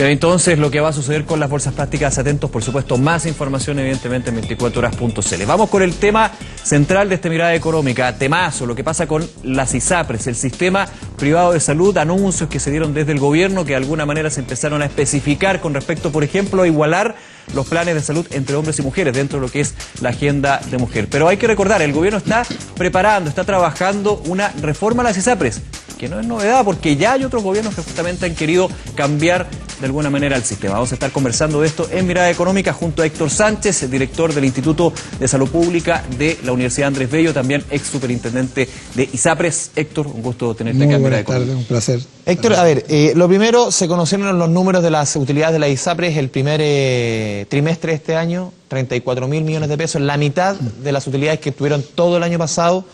Pero entonces, lo que va a suceder con las bolsas plásticas, atentos, por supuesto, más información evidentemente en 24horas.cl. Vamos con el tema central de esta mirada económica, temazo, lo que pasa con las ISAPRES, el sistema privado de salud, anuncios que se dieron desde el gobierno que de alguna manera se empezaron a especificar con respecto, por ejemplo, a igualar los planes de salud entre hombres y mujeres dentro de lo que es la agenda de mujer. Pero hay que recordar, el gobierno está preparando, está trabajando una reforma a las ISAPRES, que no es novedad porque ya hay otros gobiernos que justamente han querido cambiar de alguna manera el sistema. Vamos a estar conversando de esto en Mirada Económica junto a Héctor Sánchez, el director del Instituto de Salud Pública de la Universidad Andrés Bello, también ex superintendente de ISAPRES. Héctor, un gusto tenerte acá en Mirada Económica. Un placer. Héctor, a ver, lo primero, se conocieron los números de las utilidades de la ISAPRES el primer trimestre de este año, 34.000 millones de pesos, la mitad de las utilidades que tuvieron todo el año pasado.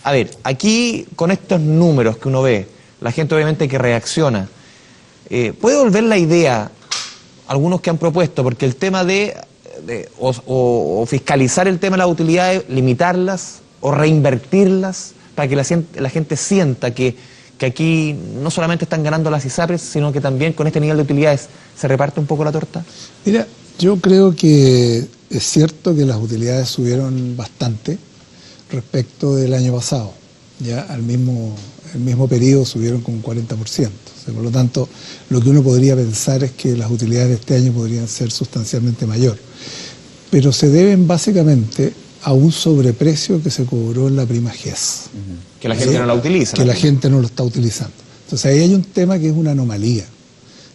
A ver, aquí con estos números que uno ve, la gente obviamente que reacciona, puede volver la idea, algunos que han propuesto, porque el tema o fiscalizar el tema de las utilidades, limitarlas o reinvertirlas, para que la gente sienta que aquí no solamente están ganando las ISAPRES, sino que también con este nivel de utilidades se reparte un poco la torta. Mira, yo creo que es cierto que las utilidades subieron bastante respecto del año pasado. Ya el mismo periodo subieron con un 40%. O sea, por lo tanto, lo que uno podría pensar es que las utilidades de este año podrían ser sustancialmente mayor. Pero se deben básicamente a un sobreprecio que se cobró en la prima GES. Que la gente no la utiliza. Que la gente no lo está utilizando. Entonces ahí hay un tema que es una anomalía,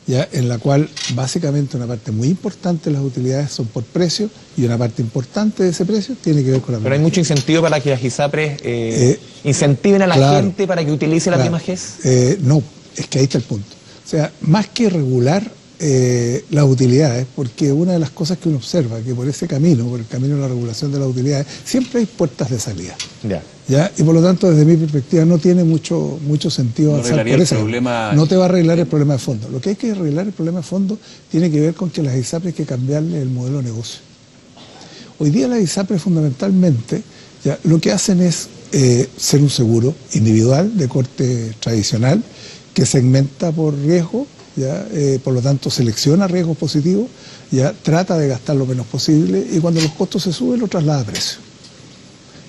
ya en la cual básicamente una parte muy importante de las utilidades son por precio y una parte importante de ese precio tiene que ver con la prima. Pero hay mucho incentivo para que las ISAPRES incentiven a la gente para que utilice la prima GES. No, es que ahí está el punto. O sea, más que regular las utilidades, porque una de las cosas que uno observa, que por ese camino, por el camino de la regulación de las utilidades, siempre hay puertas de salida. ¿Ya? Y por lo tanto, desde mi perspectiva, no tiene mucho sentido avanzar por eso. No te va a arreglar el problema de fondo. Lo que hay que arreglar el problema de fondo tiene que ver con que las ISAPRES hay que cambiarle el modelo de negocio. Hoy día las ISAPRES fundamentalmente lo que hacen es ser un seguro individual de corte tradicional que segmenta por riesgo. Por lo tanto selecciona riesgos positivos, trata de gastar lo menos posible y cuando los costos se suben lo traslada a precio.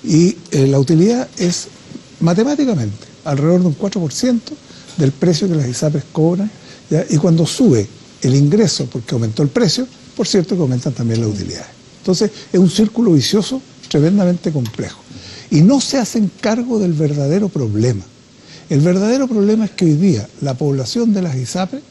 Y la utilidad es matemáticamente alrededor de un 4% del precio que las ISAPRES cobran, y cuando sube el ingreso porque aumentó el precio, por cierto que aumentan también las utilidades. Entonces es un círculo vicioso tremendamente complejo y no se hacen cargo del verdadero problema. El verdadero problema es que hoy día la población de las ISAPRES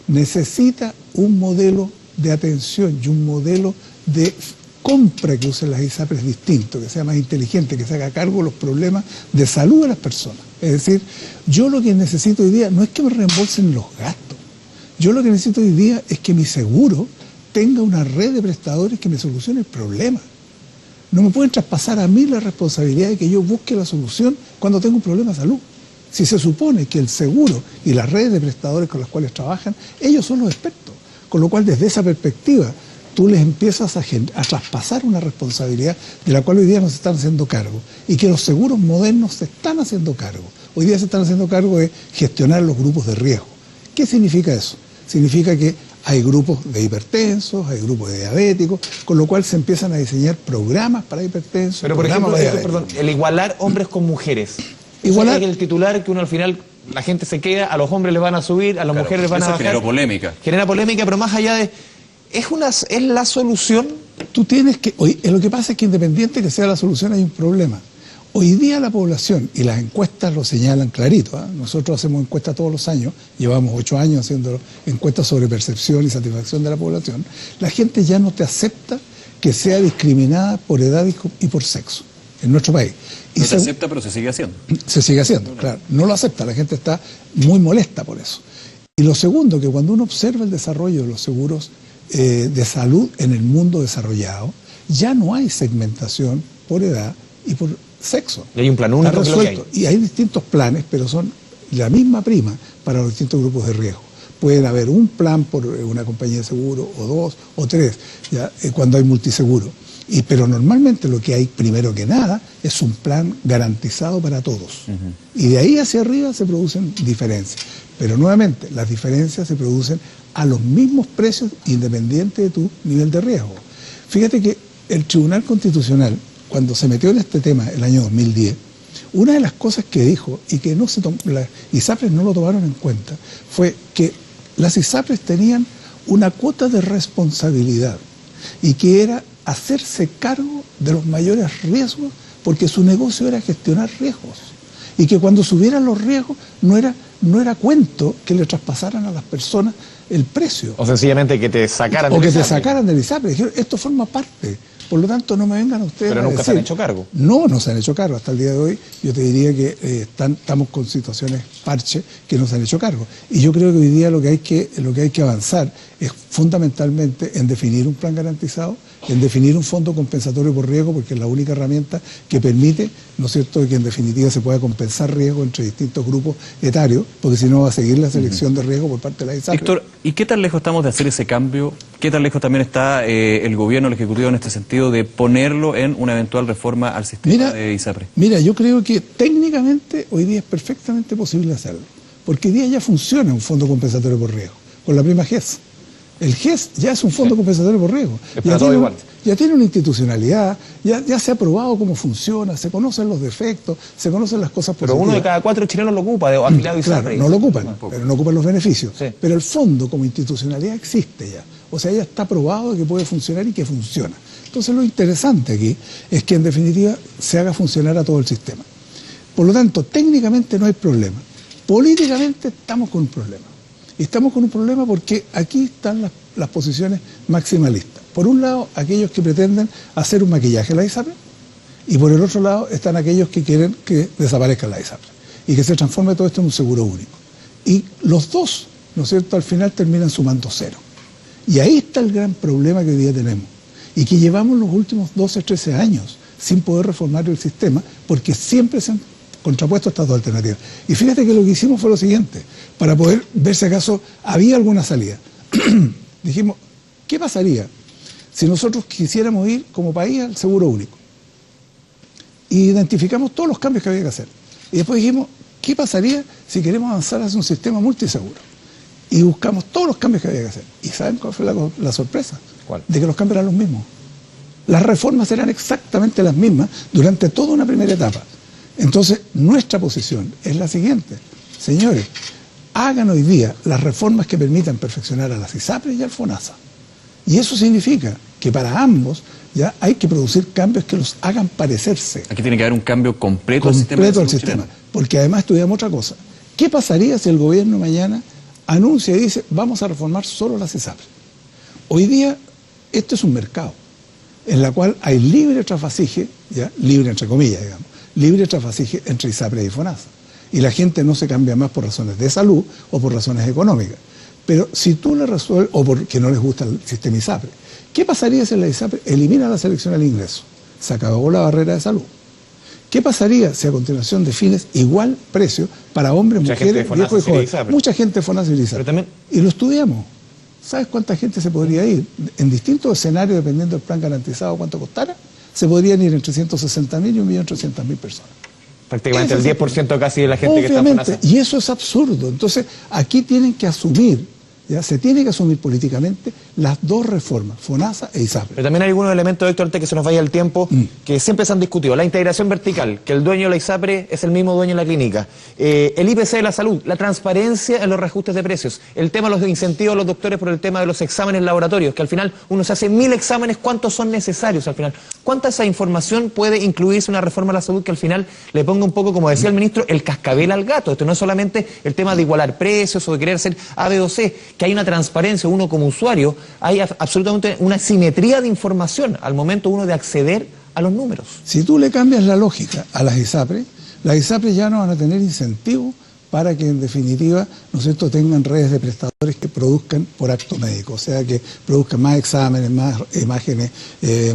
necesita un modelo de atención y un modelo de compra que usen las ISAPRES distinto, que sea más inteligente, que se haga cargo de los problemas de salud de las personas. Es decir, yo lo que necesito hoy día no es que me reembolsen los gastos, yo lo que necesito hoy día es que mi seguro tenga una red de prestadores que me solucione el problema. No me pueden traspasar a mí la responsabilidad de que yo busque la solución cuando tengo un problema de salud. Si se supone que el seguro y las redes de prestadores con las cuales trabajan, ellos son los expertos. Con lo cual, desde esa perspectiva, tú les empiezas a traspasar una responsabilidad de la cual hoy día no se están haciendo cargo y que los seguros modernos se están haciendo cargo. Hoy día se están haciendo cargo de gestionar los grupos de riesgo. ¿Qué significa eso? Significa que hay grupos de hipertensos, hay grupos de diabéticos, con lo cual se empiezan a diseñar programas para hipertensos. Pero por ejemplo, el igualar hombres con mujeres. Igualar el titular que uno al final, la gente se queda, a los hombres les van a subir, a las mujeres les van a bajar. Generó polémica. Genera polémica, pero más allá de... ¿Es la solución? Tú tienes que... lo que pasa es que independiente que sea la solución hay un problema. Hoy día la población, y las encuestas lo señalan clarito, nosotros hacemos encuestas todos los años, llevamos 8 años haciendo encuestas sobre percepción y satisfacción de la población, la gente ya no te acepta que sea discriminada por edad y por sexo en nuestro país. No se acepta, pero se sigue haciendo. Se sigue haciendo, claro. No lo acepta, la gente está muy molesta por eso. Y lo segundo, que cuando uno observa el desarrollo de los seguros de salud en el mundo desarrollado, ya no hay segmentación por edad y por sexo. Y hay un plan único. Está resuelto. Y hay distintos planes, pero son la misma prima para los distintos grupos de riesgo. Pueden haber un plan por una compañía de seguro, o 2, o 3, cuando hay multiseguro. Pero normalmente lo que hay primero que nada es un plan garantizado para todos. Y de ahí hacia arriba se producen diferencias. Pero nuevamente, las diferencias se producen a los mismos precios independiente de tu nivel de riesgo. Fíjate que el Tribunal Constitucional, cuando se metió en este tema el año 2010, una de las cosas que dijo y que las ISAPRES no lo tomaron en cuenta fue que las ISAPRES tenían una cuota de responsabilidad y que era hacerse cargo de los mayores riesgos porque su negocio era gestionar riesgos y que cuando subieran los riesgos no era cuento que le traspasaran a las personas el precio. O sencillamente que te sacaran del ISAPRE. O que te sacaran del ISAPRE. Dijeron, esto forma parte. Por lo tanto, no me vengan ustedes Pero a nunca decir, se han hecho cargo. No se han hecho cargo. Hasta el día de hoy yo te diría que estamos con situaciones parche que no se han hecho cargo. Y yo creo que hoy día lo que hay que avanzar es fundamentalmente en definir un plan garantizado, en definir un fondo compensatorio por riesgo, porque es la única herramienta que permite, ¿no es cierto?, que en definitiva se pueda compensar riesgo entre distintos grupos etarios, porque si no va a seguir la selección de riesgo por parte de la ISAPRE. Héctor, ¿y qué tan lejos estamos de hacer ese cambio? ¿Qué tan lejos también está el gobierno, el Ejecutivo en este sentido de ponerlo en una eventual reforma al sistema de ISAPRE? Mira, yo creo que técnicamente hoy día es perfectamente posible hacerlo, porque hoy día ya funciona un fondo compensatorio por riesgo, con la prima GES. El GES ya es un fondo compensatorio por riesgo. Ya tiene una institucionalidad, ya se ha probado cómo funciona, se conocen los defectos, se conocen las cosas positivas. Pero 1 de cada 4 chilenos lo ocupa, de afiliado ISAPRE. Claro, no lo ocupan, pero no ocupan los beneficios. Sí. Pero el fondo como institucionalidad existe ya. O sea, ya está probado que puede funcionar y que funciona. Entonces lo interesante aquí es que en definitiva se haga funcionar a todo el sistema. Por lo tanto, técnicamente no hay problema. Políticamente estamos con un problema. Y estamos con un problema porque aquí están las posiciones maximalistas. Por un lado, aquellos que pretenden hacer un maquillaje a la ISAPRE, y por el otro lado están aquellos que quieren que desaparezca la ISAPRE y que se transforme todo esto en un seguro único. Y los dos, ¿no es cierto?, al final terminan sumando cero. Y ahí está el gran problema que hoy día tenemos y que llevamos los últimos 12, 13 años sin poder reformar el sistema porque siempre se han contrapuesto estas dos alternativas. Y fíjate que lo que hicimos fue lo siguiente, para poder ver si acaso había alguna salida. Dijimos, ¿qué pasaría si nosotros quisiéramos ir como país al seguro único? Y identificamos todos los cambios que había que hacer. Y después dijimos, ¿qué pasaría si queremos avanzar hacia un sistema multiseguro? Y buscamos todos los cambios que había que hacer. ¿Y saben cuál fue la sorpresa? ¿Cuál? De que los cambios eran los mismos. Las reformas eran exactamente las mismas durante toda una primera etapa. Entonces, nuestra posición es la siguiente. Señores, hagan hoy día las reformas que permitan perfeccionar a las ISAPRES y al FONASA. Y eso significa que para ambos ya hay que producir cambios que los hagan parecerse. Aquí tiene que haber un cambio completo del sistema. Porque además estudiamos otra cosa. ¿Qué pasaría si el gobierno mañana anuncia y dice, vamos a reformar solo las ISAPRES? Hoy día, este es un mercado en la cual hay libre trasvasije, ya, libre entre comillas, digamos, libre trasvasije entre ISAPRE y FONASA. Y la gente no se cambia más por razones de salud o por razones económicas. Pero si tú le resuelves, o porque no les gusta el sistema ISAPRE, ¿qué pasaría si la ISAPRE elimina la selección al ingreso? Se acabó la barrera de salud. ¿Qué pasaría si a continuación defines igual precio para hombres, mujeres, viejos y jóvenes? Mucha gente de FONASA y ISAPRE. Y lo estudiamos. ¿Sabes cuánta gente se podría ir? En distintos escenarios, dependiendo del plan garantizado, cuánto costara, se podrían ir entre 160.000 y 1.300.000 personas. Prácticamente el 10% casi de la gente que está en FONASA. Y eso es absurdo. Entonces, aquí tienen que asumir, ya se tiene que asumir políticamente las dos reformas, FONASA e ISAPRE. Pero también hay algunos elementos, Héctor, antes que se nos vaya el tiempo, que siempre se han discutido. La integración vertical, que el dueño de la ISAPRE es el mismo dueño de la clínica. El IPC de la salud, la transparencia en los reajustes de precios. El tema de los incentivos a los doctores por el tema de los exámenes laboratorios, que al final uno se hace 1000 exámenes, ¿cuántos son necesarios al final? ¿Cuánta esa información puede incluirse en una reforma a la salud que al final le ponga un poco, como decía el ministro, el cascabel al gato? Esto no es solamente el tema de igualar precios o de querer ser A, B o C, que hay una transparencia, uno como usuario, hay absolutamente una simetría de información al momento uno de acceder a los números. Si tú le cambias la lógica a las ISAPRE ya no van a tener incentivo para que en definitiva, ¿no es cierto?, tengan redes de prestadores que produzcan por acto médico, o sea, que produzcan más exámenes, más imágenes,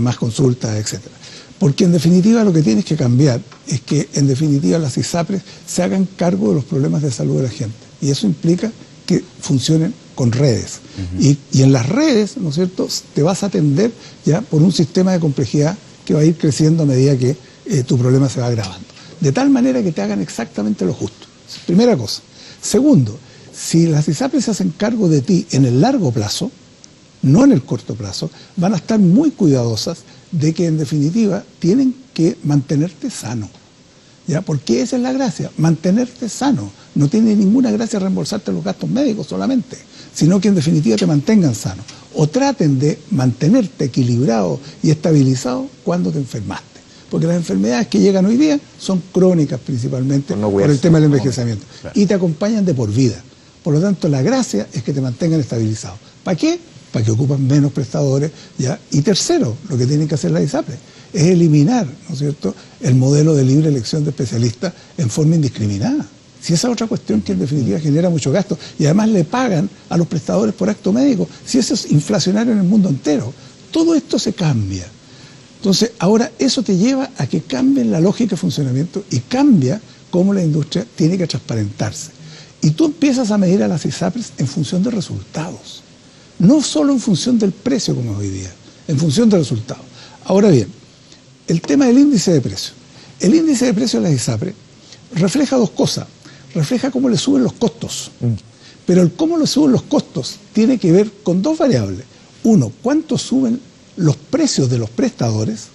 más consultas, etcétera. Porque en definitiva lo que tienes que cambiar es que en definitiva las ISAPRES se hagan cargo de los problemas de salud de la gente. Y eso implica que funcionen con redes. Y en las redes, ¿no es cierto?, te vas a atender ya por un sistema de complejidad que va a ir creciendo a medida que tu problema se va agravando. De tal manera que te hagan exactamente lo justo. Primera cosa. Segundo, si las ISAPRES se hacen cargo de ti en el largo plazo, no en el corto plazo, van a estar muy cuidadosas de que en definitiva tienen que mantenerte sano. ¿Ya? Porque esa es la gracia, mantenerte sano. No tiene ninguna gracia reembolsarte los gastos médicos solamente, sino que en definitiva te mantengan sano. O traten de mantenerte equilibrado y estabilizado cuando te enfermaste. Porque las enfermedades que llegan hoy día son crónicas principalmente por el tema del envejecimiento. Claro. Y te acompañan de por vida. Por lo tanto, la gracia es que te mantengan estabilizado. ¿Para qué? Para que ocupan menos prestadores, ¿ya? Y tercero, lo que tienen que hacer las ISAPRES es eliminar, ¿no es cierto?, el modelo de libre elección de especialistas en forma indiscriminada. Si esa es otra cuestión que en definitiva genera mucho gasto y además le pagan a los prestadores por acto médico, si eso es inflacionario en el mundo entero, todo esto se cambia. Entonces, ahora eso te lleva a que cambien la lógica de funcionamiento y cambia cómo la industria tiene que transparentarse. Y tú empiezas a medir a las ISAPRES en función de resultados. No solo en función del precio como es hoy día, en función de resultados. Ahora bien, el tema del índice de precio. El índice de precio de las ISAPRES refleja dos cosas. Refleja cómo le suben los costos. Pero el cómo le suben los costos tiene que ver con dos variables. Uno, cuánto suben los precios de los prestadores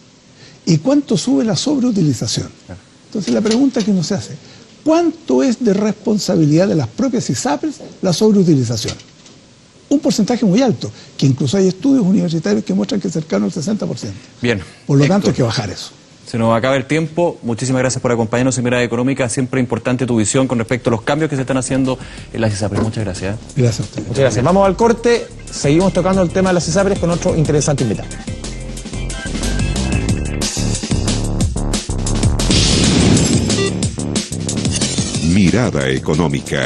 y cuánto sube la sobreutilización. Entonces la pregunta que uno se hace, ¿cuánto es de responsabilidad de las propias ISAPRES la sobreutilización? Un porcentaje muy alto, que incluso hay estudios universitarios que muestran que es cercano al 60%. Bien. Por lo tanto hay que bajar eso. Se nos acaba el tiempo. Muchísimas gracias por acompañarnos en Mirada Económica. Siempre importante tu visión con respecto a los cambios que se están haciendo en las ISAPRES. Muchas gracias. Gracias a usted. Muchas gracias. Vamos al corte. Seguimos tocando el tema de las ISAPRES con otro interesante invitado. Mirada Económica.